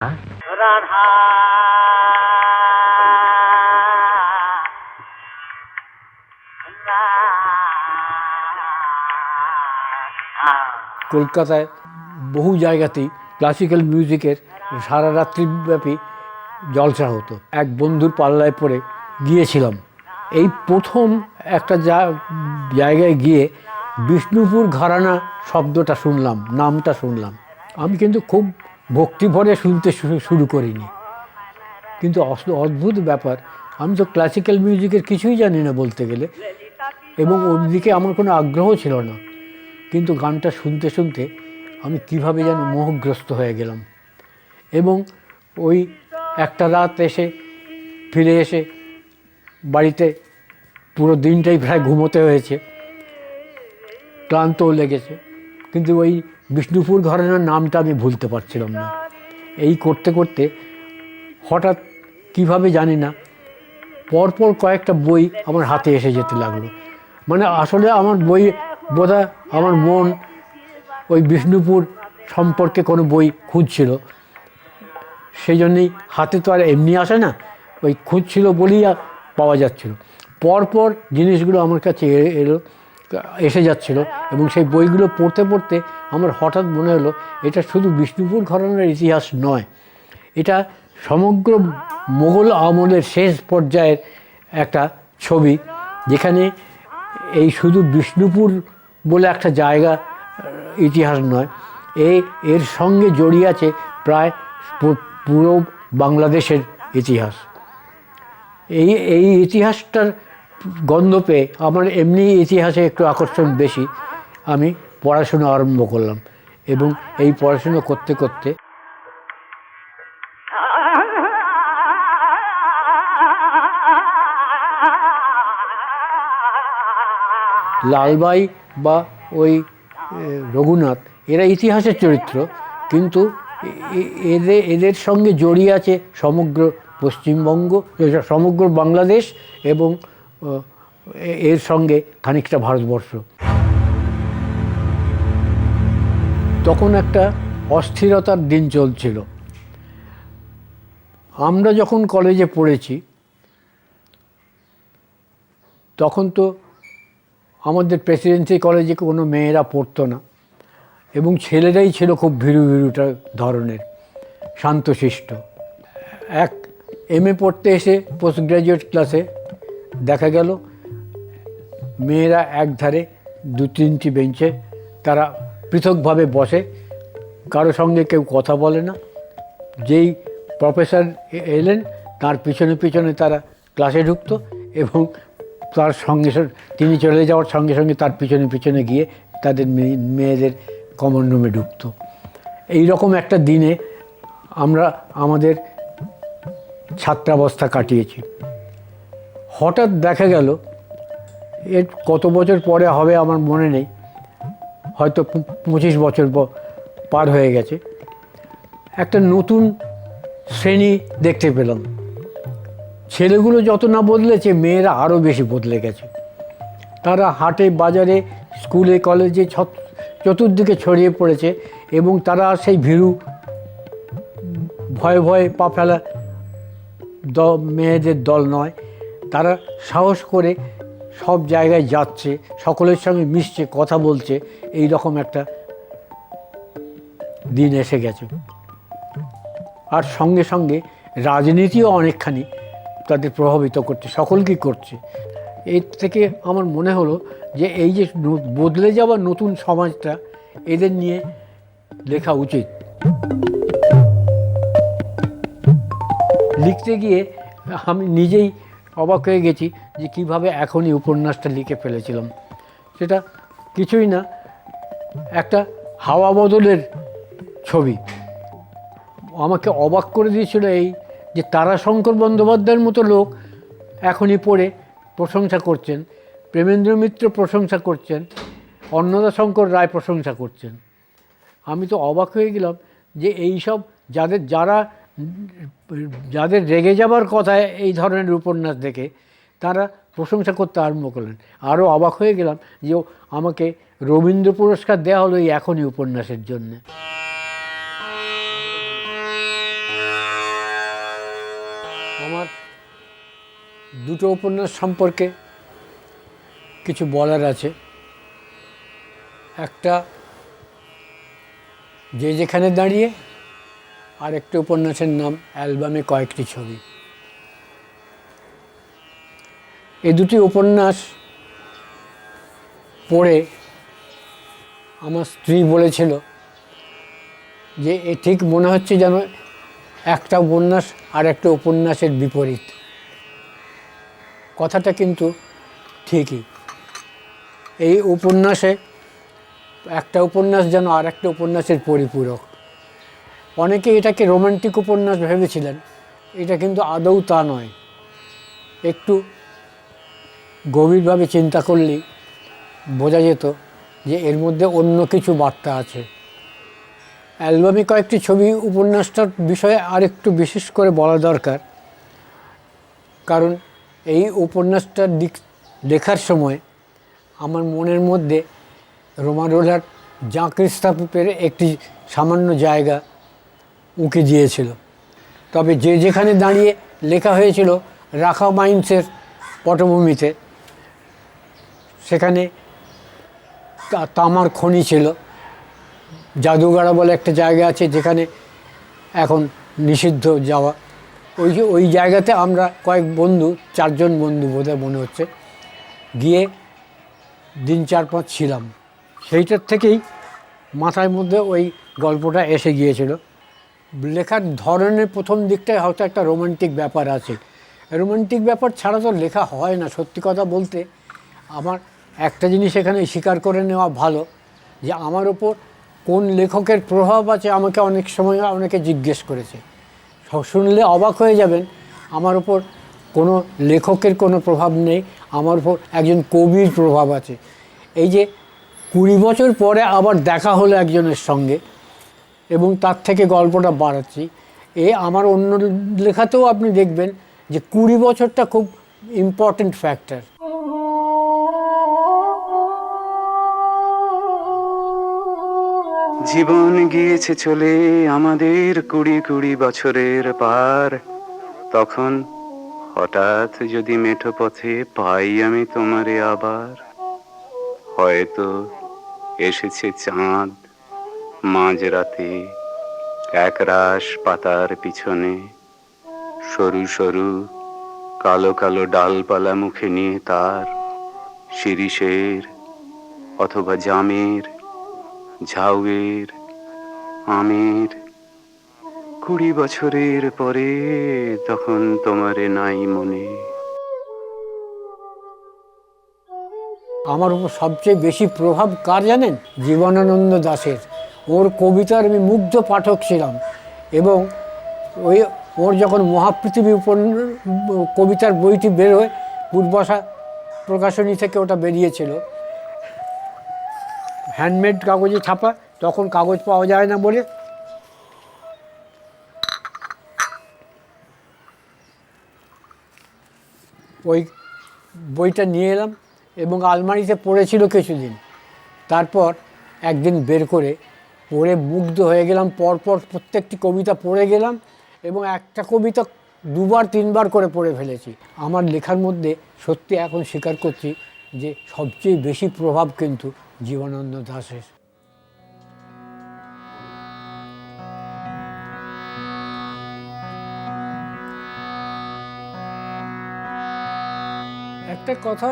রাধা কলকাতায় বহু জায়গাতেই ক্লাসিক্যাল মিউজিকের সারা রাত্রিব্যাপী জলসা হতো। এক বন্ধুর পাল্লায় পড়ে গিয়েছিলাম। এই প্রথম একটা জায়গায় গিয়ে বিষ্ণুপুর ঘরানা শব্দটা শুনলাম, নামটা শুনলাম। আমি কিন্তু খুব ভক্তি ভরে শুনতে শুরু করিনি, কিন্তু অদ্ভুত ব্যাপার, আমি তো ক্লাসিক্যাল মিউজিকের কিছুই জানি না বলতে গেলে, এবং ওর দিকে আমার কোনো আগ্রহ ছিল না, কিন্তু গানটা শুনতে শুনতে আমি কিভাবে যেন মোহগ্রস্ত হয়ে গেলাম। এবং ওই একটা রাত ফিরে এসে বাড়িতে পুরো দিনটাই প্রায় ঘুমোতে হয়েছে, ক্লান্তও লেগেছে, কিন্তু ওই বিষ্ণুপুর ঘরানার নামটা আমি ভুলতে পারছিলাম না। এই করতে করতে হঠাৎ কিভাবে জানি না পরপর কয়েকটা বই আমার হাতে এসে যেতে লাগলো। মানে আসলে আমার বই বোধহয় আমার মন ওই বিষ্ণুপুর সম্পর্কে কোনো বই খুঁজছিল, সেই জন্যেই হাতে তো আর এমনি আসে না, ওই খুঁজছিল বলেই পাওয়া যাচ্ছিল। পরপর জিনিসগুলো আমার কাছে এসে যাচ্ছিল, এবং সেই বইগুলো পড়তে পড়তে আমার হঠাৎ মনে হলো এটা শুধু বিষ্ণুপুর ঘরানার ইতিহাস নয়, এটা সমগ্র মোগল আমলের শেষ পর্যায়ের একটা ছবি, যেখানে এই শুধু বিষ্ণুপুর বলে একটা জায়গা ইতিহাস নয়, এর সঙ্গে জড়িয়ে আছে প্রায় পুরো বাংলাদেশের ইতিহাস। এই ইতিহাসটার গন্ধ পেয়ে আমার এমনি ইতিহাসে একটু আকর্ষণ বেশি, আমি পড়াশুনো আরম্ভ করলাম, এবং এই পড়াশুনো করতে করতে লালবাই বা ওই রঘুনাথ এরা ইতিহাসের চরিত্র, কিন্তু এদের সঙ্গে জড়িয়ে আছে সমগ্র পশ্চিমবঙ্গ, সমগ্র বাংলাদেশ, এবং এর সঙ্গে খানিকটা ভারতবর্ষ। তখন একটা অস্থিরতার দিন চলছিল। আমরা যখন কলেজে পড়েছি তখন তো আমাদের প্রেসিডেন্সি কলেজে কোনো মেয়েরা পড়তো না, এবং ছেলেরাই ছিল খুব ভীরু ধরনের, শান্তশিষ্ট। এক এমএ পড়তে এসে পোস্ট গ্র্যাজুয়েট ক্লাসে দেখা গেল মেয়েরা একধারে 2-3টি বেঞ্চে তারা পৃথকভাবে বসে, কারো সঙ্গে কেউ কথা বলে না। যেই প্রফেসর এলেন তার পিছনে পিছনে তারা ক্লাসে ঢুকতো, এবং তার সঙ্গে তিনি চলে যাওয়ার সঙ্গে সঙ্গে তার পিছনে পিছনে গিয়ে তাদের মেয়েদের কমন রুমে ঢুকতো। এই রকম একটা দিনে আমরা আমাদের ছাত্রাবস্থা কাটিয়েছি। হঠাৎ দেখা গেল, এর কত বছর পরে হবে আমার মনে নেই, হয়তো 25 বছর পার হয়ে গেছে, একটা নতুন শ্রেণী দেখতে পেলাম। ছেলেগুলো যত না বদলেছে, মেয়েরা আরও বেশি বদলে গেছে। তারা হাটে বাজারে স্কুলে কলেজে চতুর্দিকে ছড়িয়ে পড়েছে, এবং তারা সেই ভীরু ভয়ে ভয়ে পা ফেলা মেয়েদের দল নয়। তারা সাহস করে সব জায়গায় যাচ্ছে, সকলের সঙ্গে মিশছে, কথা বলছে। এই রকম একটা দিন এসে গেছে। আর সঙ্গে সঙ্গে রাজনীতিও অনেকখানি তাদের প্রভাবিত করছে, সকলকেই করছে। এর থেকে আমার মনে হলো যে এই যে বদলে যাওয়া নতুন সমাজটা, এদের নিয়ে লেখা উচিত। লিখতে গিয়ে আমি নিজেই অবাক হয়ে গেছি যে কীভাবে এখনই উপন্যাসটা লিখে ফেলেছিলাম। সেটা কিছুই না, একটা হাওয়া বদলের ছবি। আমাকে অবাক করে দিয়েছিল এই যে তারাশঙ্কর বন্দ্যোপাধ্যায়ের মতো লোক এখনই পড়ে প্রশংসা করছেন, প্রেমেন্দ্র মিত্র প্রশংসা করছেন, অন্নদাশঙ্কর রায় প্রশংসা করছেন। আমি তো অবাক হয়ে গেলাম যে এই সব যাদের রেগে যাবার কথা এই ধরনের উপন্যাস দেখে, তারা প্রশংসা করতে আরম্ভ করলেন। আরও অবাক হয়ে গেলাম যে আমাকে রবীন্দ্র পুরস্কার দেওয়া হলো এই এখনই উপন্যাসের জন্যে। আমার দুটো উপন্যাস সম্পর্কে কিছু বলার আছে। একটা যে যেখানে দাঁড়িয়ে, আর একটা উপন্যাসের নাম অ্যালবামে কয়েকটি ছবি। এই দুটি উপন্যাস পড়ে আমার স্ত্রী বলেছিল যে এ ঠিক মনে হচ্ছে যেন একটা উপন্যাস আর একটা উপন্যাসের বিপরীত। কথাটা কিন্তু ঠিকই। এই উপন্যাসে একটা উপন্যাস যেন আর একটা উপন্যাসের পরিপূরক। অনেকে এটাকে রোমান্টিক উপন্যাস ভেবেছিলেন, এটা কিন্তু আদৌ তা নয়। একটু গভীরভাবে চিন্তা করলেই বোঝা যেত যে এর মধ্যে অন্য কিছু বার্তা আছে। অ্যালবামে কয়েকটি ছবি উপন্যাসটার বিষয়ে আরেকটু বিশেষ করে বলা দরকার, কারণ এই উপন্যাসটা লেখার সময় আমার মনের মধ্যে রোমারোলার জাঁ ক্রিস্তাপের একটি সামান্য জায়গা উঁকি দিয়েছিল। তবে যে যেখানে দাঁড়িয়ে লেখা হয়েছিল রাখা মাইন্সের পটভূমিতে, সেখানে তামার খনি ছিল। জাদুগাড়া বলে একটা জায়গা আছে যেখানে এখন নিষিদ্ধ যাওয়া। ওই জায়গাতে আমরা কয়েক বন্ধু, 4 জন বন্ধু বোধহয় মনে হচ্ছে, গিয়ে দিন 4-5 ছিলাম। সেইটার থেকেই মাথার মধ্যে ওই গল্পটা এসে গিয়েছিল। লেখার ধরনের প্রথম দিকটায় হয়তো একটা রোমান্টিক ব্যাপার আছে। রোমান্টিক ব্যাপার ছাড়া তো লেখা হয় না। সত্যি কথা বলতে আমার একটা জিনিস এখানে স্বীকার করে নেওয়া ভালো, যে আমার ওপর কোন লেখকের প্রভাব আছে আমাকে অনেক সময় অনেকে জিজ্ঞেস করেছে। শুনলে অবাক হয়ে যাবেন, আমার ওপর কোনো লেখকের কোনো প্রভাব নেই, আমার উপর একজন কবির প্রভাব আছে। এই যে 20 বছর পরে আবার দেখা হলো একজনের সঙ্গে এবং তার থেকে গল্পটা বাড়াচ্ছি, আমার অন্য লেখাতেও আপনি দেখবেন যে 20 বছরটা খুব ইম্পর্ট্যান্ট ফ্যাক্টর। জীবন গিয়েছে চলে আমাদের 20 বছরের পার, তখন হঠাৎ যদি মেঠো পথে পাই আমি তোমারে আবার, হয়তো এসেছে চাঁদ মাঝরাতে একরাশ পাতার পিছনে, সরু সরু কালো কালো ডালপালা মুখে নিয়ে তার, শিরিষের অথবা জামের, ঝাউয়ের, আমের। 20 বছরের পরে তখন তোমারে নাই মনে। আমার উপর সবচেয়ে বেশি প্রভাব কার জানেন? জীবনানন্দ দাশের। ওর কবিতার আমি মুগ্ধ পাঠক ছিলাম, এবং ওর যখন মহাপৃথিবী কবিতার বইটি বেরোয়, পূর্বাশা প্রকাশনী থেকে ওটা বেরিয়েছিল, হ্যান্ডমেড কাগজে ছাপা, তখন কাগজ পাওয়া যায় না বলে ওই বইটা নিয়ে এলাম এবং আলমারিতে পড়েছিল কিছুদিন। তারপর একদিন বের করে পড়ে মুগ্ধ হয়ে গেলাম। পরপর প্রত্যেকটি কবিতা পড়ে গেলাম এবং একটা কবিতা 2-3 বার করে পড়ে ফেলেছি। আমার লেখার মধ্যে সত্যি এখন স্বীকার করছি যে সবচেয়ে বেশি প্রভাব কিন্তু জীবনানন্দ দাশের। একটা কথা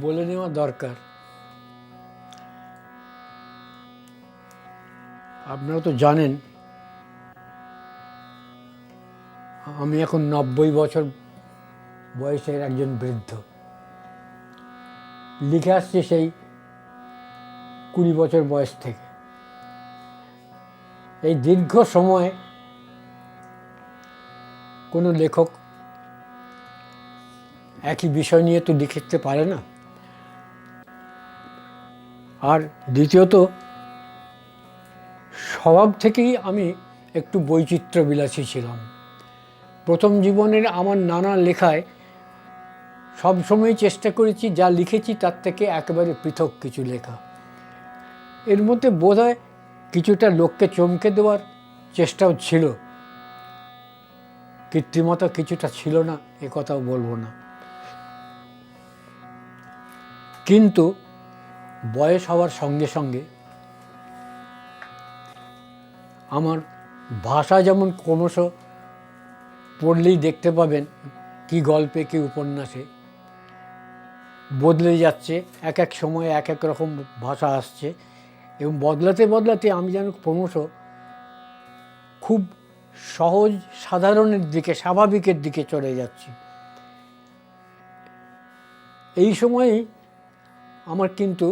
বলে নেওয়া দরকার, আপনারা তো জানেন আমি এখন 90 বছর বয়সের একজন বৃদ্ধ। লিখে আসছে সেই 20 বছর বয়স থেকে। এই দীর্ঘ সময়ে কোনো লেখক একই বিষয় নিয়ে তো লিখতে পারে না। আর দ্বিতীয়ত, স্বভাব থেকেই আমি একটু বৈচিত্র্যবিলাসী ছিলাম। প্রথম জীবনের আমার নানা লেখায় সবসময় চেষ্টা করেছি যা লিখেছি তার থেকে একেবারে পৃথক কিছু লেখা। এর মধ্যে বোধহয় কিছুটা লোককে চমকে দেওয়ার চেষ্টাও ছিল। কৃত্রিমতা কিছুটা ছিল না এ কথাও বলবো না, কিন্তু বয়স হওয়ার সঙ্গে সঙ্গে আমার ভাষা যেমন ক্রমশ পড়লেই দেখতে পাবেন কি গল্পে কি উপন্যাসে বদলে যাচ্ছে, এক এক সময় এক এক রকম ভাষা আসছে, এবং বদলাতে বদলাতে আমি যেন ক্রমশ খুব সহজ সাধারণের দিকে, স্বাভাবিকের দিকে চলে যাচ্ছি। এই সময়েই আমার কিন্তু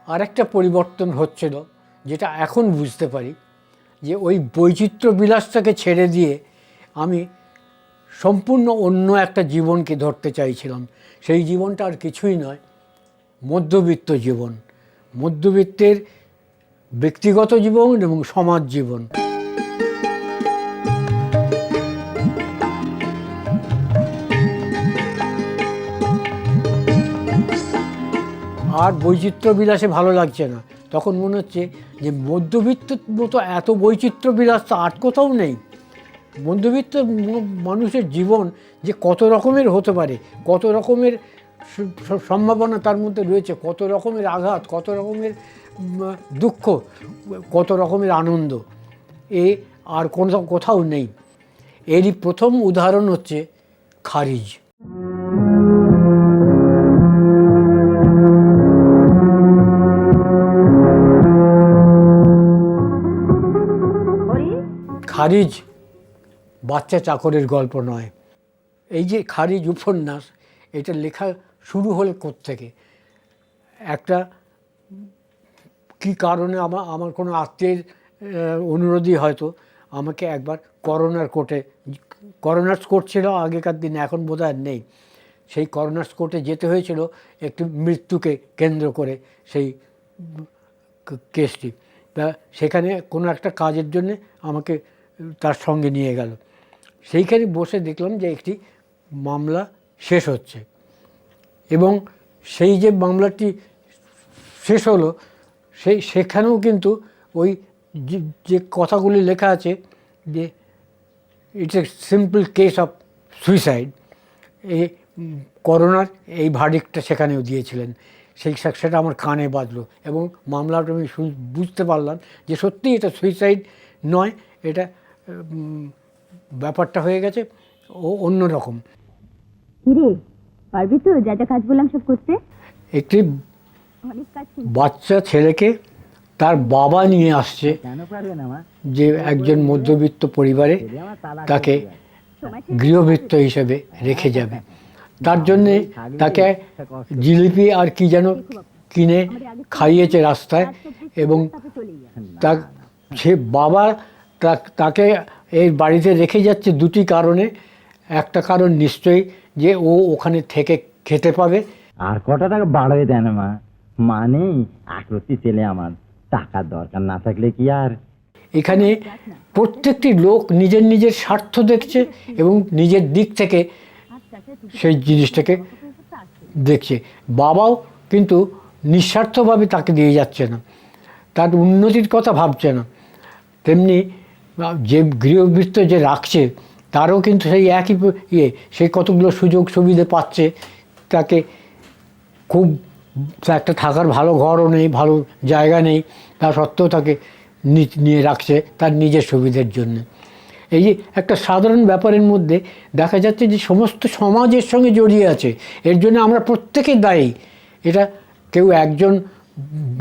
আরেকটা পরিবর্তন হচ্ছিল, যেটা এখন বুঝতে পারি, যে ওই বৈচিত্র্য বিলাসটাকে ছেড়ে দিয়ে আমি সম্পূর্ণ অন্য একটা জীবনকে ধরতে চাইছিলাম। সেই জীবনটা আর কিছুই নয়, মধ্যবিত্ত জীবন, মধ্যবিত্তের ব্যক্তিগত জীবন এবং সমাজ জীবন। আর বৈচিত্র্য বিলাসে ভালো লাগছে না, তখন মনে হচ্ছে যে মধ্যবিত্ত মতো এত বৈচিত্র্য বিলাস তো আর কোথাও নেই। মধ্যবিত্ত মানুষের জীবন যে কত রকমের হতে পারে, কত রকমের সম্ভাবনা তার মধ্যে রয়েছে, কত রকমের আঘাত, কত রকমের দুঃখ, কত রকমের আনন্দ, এ আর কোথাও নেই। এরই প্রথম উদাহরণ হচ্ছে খারিজ। খারিজ বাচ্চা চাকরের গল্প নয়। এই যে খারিজ উপন্যাস, এটা লেখা শুরু হলো কোত্থেকে, একটা কি কারণে আমার কোনো আত্মীয়ের অনুরোধই হয়তো আমাকে একবার করোনার কোর্ট ছিল আগেকার দিনে, এখন বোধহয় নেই, সেই করোনার কোর্টে যেতে হয়েছিল একটি মৃত্যুকে কেন্দ্র করে সেই কেসটি। তা সেখানে কোনো একটা কাজের জন্যে আমাকে তার সঙ্গে নিয়ে গেল। সেইখানে বসে দেখলাম যে একটি মামলা শেষ হচ্ছে, এবং সেই যে মামলাটি শেষ হলো সেখানেও কিন্তু ওই যে কথাগুলি লেখা আছে যে it's a simple case of suicide, এই করোনার এই ভার্ডিক্টটা সেখানেও দিয়েছিলেন। সেটা আমার কানে বাজলো, এবং মামলাটা আমি বুঝতে পারলাম যে সত্যিই এটা সুইসাইড নয়, এটা ব্যাপারটা হয়ে গেছে অন্যরকম। পারবি তো যা যা কাজ বললাম সব করতে? একটি বাচ্চা ছেলেকে তার বাবা নিয়ে আসছে, যে একজন মধ্যবিত্ত পরিবারে তাকে গৃহভৃত্য হিসেবে রেখে যাবে। তার জন্যে তাকে জিলিপি আর কি যেন কিনে খাইয়েছে রাস্তায়, এবং সে বাবা তাকে এই বাড়িতে রেখে যাচ্ছে দুটি কারণে। একটা কারণ নিশ্চয়ই যে ও ওখানে থেকে খেতে পাবে, আর কটা টাকা বাড়াবে দেন মা, মানে আকৃতি ছেলে আমার, টাকার দরকার না থাকলে কি আর। এখানে প্রত্যেকটি লোক নিজের নিজের স্বার্থ দেখছে এবং নিজের দিক থেকে সেই জিনিসটাকে দেখছে। বাবাও কিন্তু নিঃস্বার্থভাবে তাকে দিয়ে যাচ্ছে না, তার উন্নতির কথা ভাবছে না। তেমনি যে গৃহবৃত্ত যে রাখছে তারও কিন্তু সেই একই সেই কতগুলো সুযোগ সুবিধে পাচ্ছে। তাকে খুব একটা থাকার ভালো ঘরও নেই, ভালো জায়গা নেই, তা সত্ত্বেও তাকে নিয়ে রাখছে তার নিজের সুবিধের জন্য। এই যে একটা সাধারণ ব্যাপারের মধ্যে দেখা যাচ্ছে যে সমস্ত সমাজের সঙ্গে জড়িয়ে আছে, এর জন্য আমরা প্রত্যেকে দায়ী। এটা কেউ একজন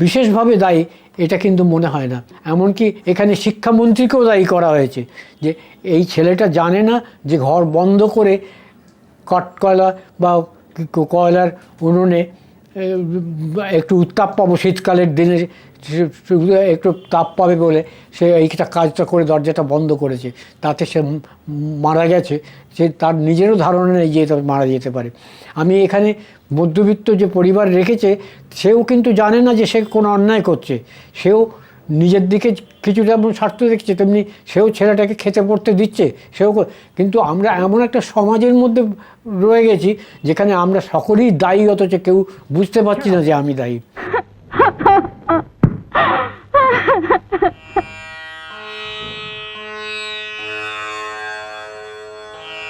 বিশেষভাবে দায়ী এটা কিন্তু মনে হয় না। এমনকি এখানে শিক্ষামন্ত্রীকেও দায়ী করা হয়েছে, যে এই ছেলেটা জানে না যে ঘর বন্ধ করে কাঠকয়লা বা কয়লার উনুনে একটু উত্তাপ পাবো, শীতকালের দিনে একটু তাপ পাবে বলে সে এইটা কাজটা করে দরজাটা বন্ধ করেছে, তাতে সে মারা গেছে। সে তার নিজেরও ধারণা নেই যে মারা যেতে পারে। আমি এখানে মধ্যবিত্ত যে পরিবার রেখেছে সেও কিন্তু জানে না যে সে কোনো অন্যায় করছে, সেও নিজের দিকে কিছুটা যেমন স্বার্থ দেখছে, তেমনি সেও ছেলেটাকে খেতে পড়তে দিচ্ছে, কিন্তু আমরা এমন একটা সমাজের মধ্যে রয়ে গেছি যেখানে আমরা সকলেই দায়ী, অথচ কেউ বুঝতে পারছি না যে আমি দায়ী।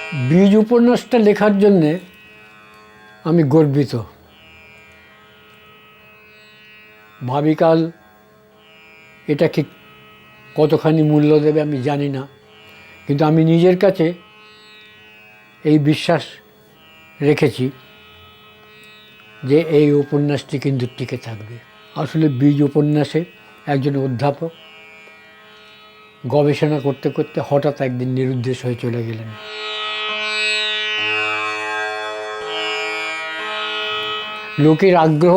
বীজ উপন্যাসটা লেখার জন্যে আমি গর্বিত। ভাবিকাল এটাকে কতখানি মূল্য দেবে আমি জানি না, কিন্তু আমি নিজের কাছে এই বিশ্বাস রেখেছি যে এই উপন্যাসটি কিন্তু টিকে থাকবে। আসলে বীজ উপন্যাসে একজন অধ্যাপক গবেষণা করতে করতে হঠাৎ একদিন নিরুদ্দেশ হয়ে চলে গেলেন। লোকের আগ্রহ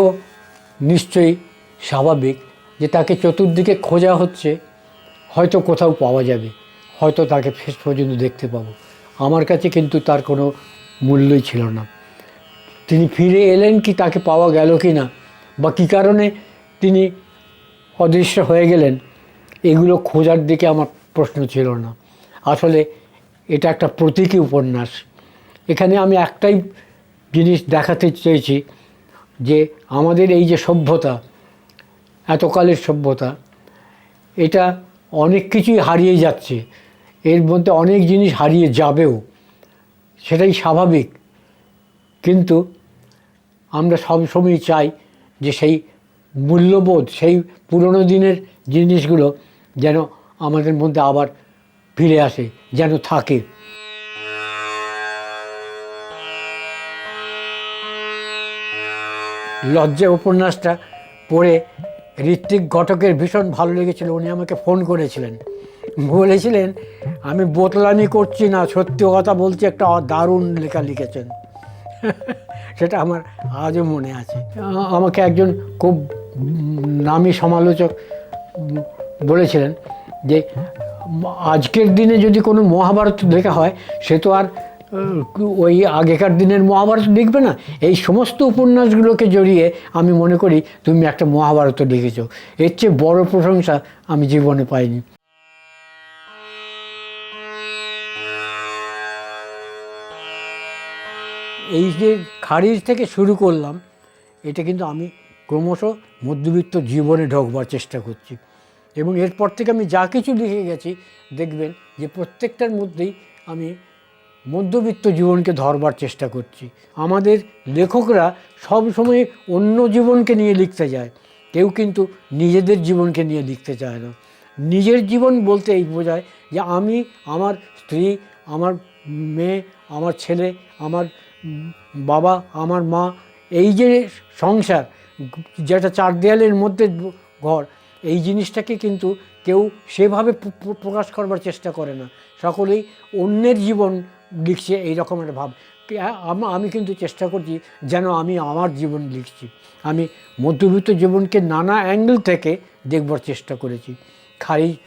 নিশ্চয়ই স্বাভাবিক, যে তাকে চতুর্দিকে খোঁজা হচ্ছে, হয়তো কোথাও পাওয়া যাবে, হয়তো তাকে শেষ পর্যন্ত দেখতে পাবো। আমার কাছে কিন্তু তার কোনো মূল্যই ছিল না। তিনি ফিরে এলেন কি, তাকে পাওয়া গেল কি না, বা কী কারণে তিনি অদৃশ্য হয়ে গেলেন, এগুলো খোঁজার দিকে আমার প্রশ্ন ছিল না। আসলে এটা একটা প্রতীকী উপন্যাস। এখানে আমি একটাই জিনিস দেখাতে চেয়েছি, যে আমাদের এই যে সভ্যতা, এতকালের সভ্যতা, এটা অনেক কিছুই হারিয়ে যাচ্ছে, এর মধ্যে অনেক জিনিস হারিয়ে যাবেও, সেটাই স্বাভাবিক। কিন্তু আমরা সবসময় চাই যে সেই মূল্যবোধ, সেই পুরনো দিনের জিনিসগুলো যেন আমাদের মধ্যে আবার ফিরে আসে, যেন থাকে। লজ্জা উপন্যাসটা পড়ে ঋত্বিক ঘটকের ভীষণ ভালো লেগেছিল। উনি আমাকে ফোন করেছিলেন, বলেছিলেন আমি বোতলামি করছি না, সত্যি কথা বলছি, একটা দারুণ লেখা লিখেছেন। সেটা আমার আজও মনে আছে। আমাকে একজন খুব নামী সমালোচক বলেছিলেন যে আজকের দিনে যদি কোনো মহাভারত লেখা হয়, সে তো আর ওই আগেকার দিনের মহাভারত লিখবে না। এই সমস্ত উপন্যাসগুলোকে জড়িয়ে আমি মনে করি তুমি একটা মহাভারত লিখেছ। এর চেয়ে বড় প্রশংসা আমি জীবনে পাইনি। এই যে খারিজ থেকে শুরু করলাম, এটা কিন্তু আমি ক্রমশ মধ্যবিত্ত জীবনে ঢোকবার চেষ্টা করছি, এবং এরপর থেকে আমি যা কিছু লিখে গেছি দেখবেন যে প্রত্যেকটার মধ্যেই আমি মধ্যবিত্ত জীবনকে ধরবার চেষ্টা করছি। আমাদের লেখকরা সব সময় অন্য জীবনকে নিয়ে লিখতে যায়, কেউ কিন্তু নিজেদের জীবনকে নিয়ে লিখতে চায় না। নিজের জীবন বলতে এই বোঝায় যে আমি, আমার স্ত্রী, আমার মেয়ে, আমার ছেলে, আমার বাবা, আমার মা, এই যে সংসার, যেটা চার দেয়ালের মধ্যে ঘর, এই জিনিসটাকে কিন্তু কেউ সেভাবে প্রকাশ করবার চেষ্টা করে না। সকলেই অন্যের জীবন লিখছে, এইরকম একটা ভাব। আমি কিন্তু চেষ্টা করছি যেন আমি আমার জীবন লিখছি। আমি মধ্যবিত্ত জীবনকে নানা অ্যাঙ্গেল থেকে দেখবার চেষ্টা করেছি। খারিজ